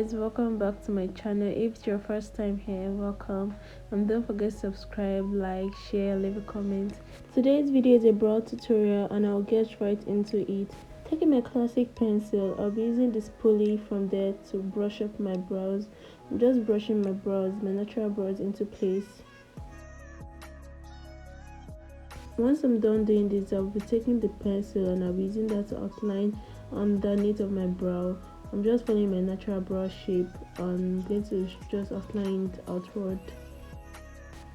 guys, welcome back to my channel. If it's your first time here, welcome, and don't forget to subscribe, like, share, leave a comment. Today's video is a brow tutorial and I'll get right into it. Taking my classic pencil, I'll be using this pulley from there to brush up my brows. I'm just brushing my brows, my natural brows, into place. Once I'm done doing this, I'll be taking the pencil and I'll be using that to outline underneath of my brow. I'm just following my natural brow shape. I'm going to just outline it outward.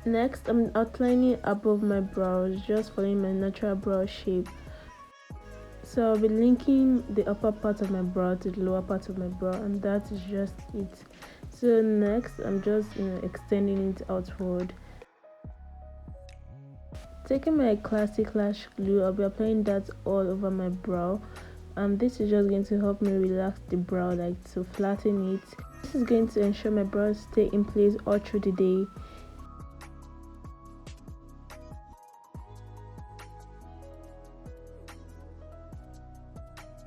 Next, I'm outlining above my brows, just following my natural brow shape. So I'll be linking the upper part of my brow to the lower part of my brow, and that is just it. So next, I'm just extending it outward. Taking my classic lash glue, I'll be applying that all over my brow. This is just going to help me relax the brow, like to flatten it. This is going to ensure my brows stay in place all through the day.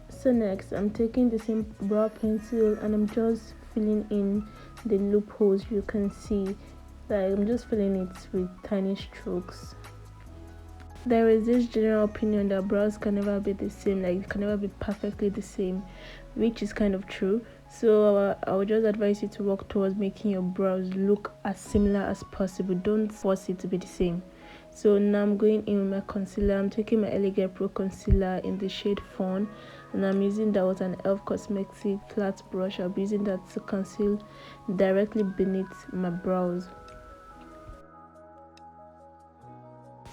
So next, I'm taking the same brow pencil and I'm just filling in the loopholes. You can see, like, I'm just filling it with tiny strokes. There is this general opinion that brows can never be the same, like can never be perfectly the same, which is kind of true. So I would just advise you to work towards making your brows look as similar as possible. Don't force it to be the same. So now I'm going in with my concealer. I'm taking my L.A Girl Proconcealer in the shade Fawn, and I'm using that with an e.l.f. cosmetic flat brush. I'll be using that to conceal directly beneath my brows.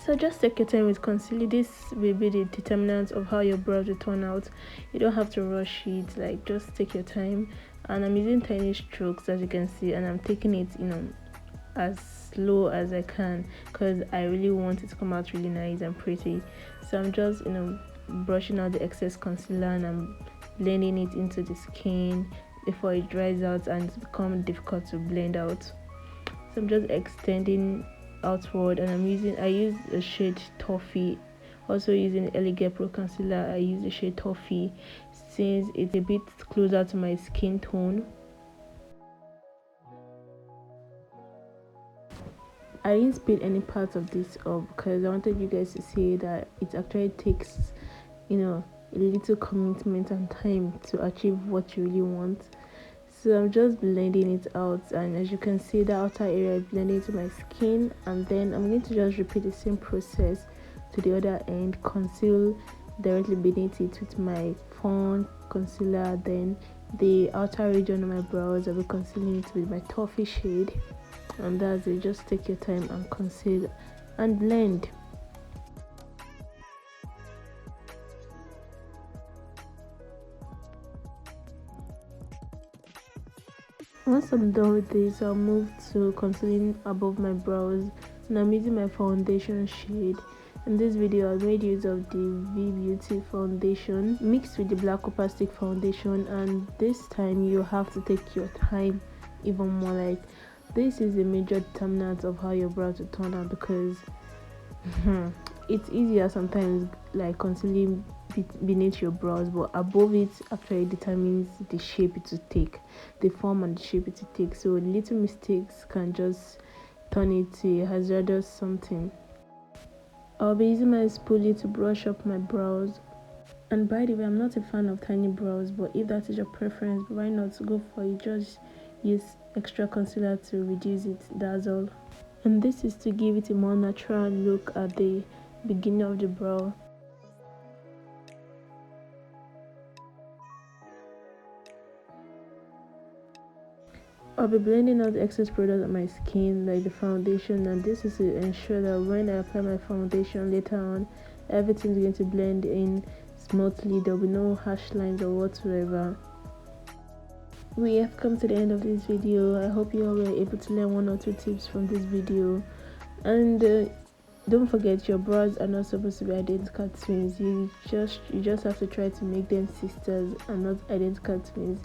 So just take your time with concealing. This will be the determinant of how your brows will turn out. You don't have to rush it, like just take your time. And I'm using tiny strokes, as you can see, and I'm taking it as slow as I can because I really want it to come out really nice and pretty. So I'm just brushing out the excess concealer and I'm blending it into the skin before it dries out and it's become difficult to blend out. So I'm just extending outward, and I use the shade Toffee. Also using L.A Girl Proconcealer, I use the shade Toffee since it's a bit closer to my skin tone. I didn't speed any part of this up because I wanted you guys to see that it actually takes a little commitment and time to achieve what you really want. So I'm just blending it out, and as you can see, the outer area is blending to my skin, and then I'm going to just repeat the same process to the other end. Conceal directly beneath it with my fawn concealer. Then the outer region of my brows, I'll be concealing it with my toffee shade, and that's it. Just take your time and conceal and blend. Once I'm done with this, I'll move to concealing above my brows, and I'm using my foundation shade. In this video, I made use of the V Beauty foundation mixed with the black Opal Stick Foundation, and this time you have to take your time even more. Like, this is a major determinant of how your brows will turn out because it's easier sometimes, like concealing beneath your brows, but above it actually determines the shape it will take, the form and the shape it will take. So little mistakes can just turn it to a hazardous something. I'll be using my spoolie to brush up my brows. And by the way, I'm not a fan of tiny brows, but if that is your preference, why not go for it? Just use extra concealer to reduce it, that's all. And this is to give it a more natural look at the beginning of the brow. I'll be blending out the excess product on my skin, like the foundation, and this is to ensure that when I apply my foundation later on, everything's going to blend in smoothly. There'll be no harsh lines or whatsoever. We have come to the end of this video. I hope you all were able to learn 1 or 2 tips from this video. And don't forget, your brows are not supposed to be identical twins. You just have to try to make them sisters and not identical twins.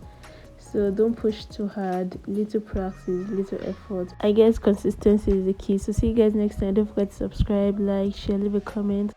So don't push too hard. Little practice, little effort. I guess consistency is the key. So see you guys next time. Don't forget to subscribe, like, share, leave a comment.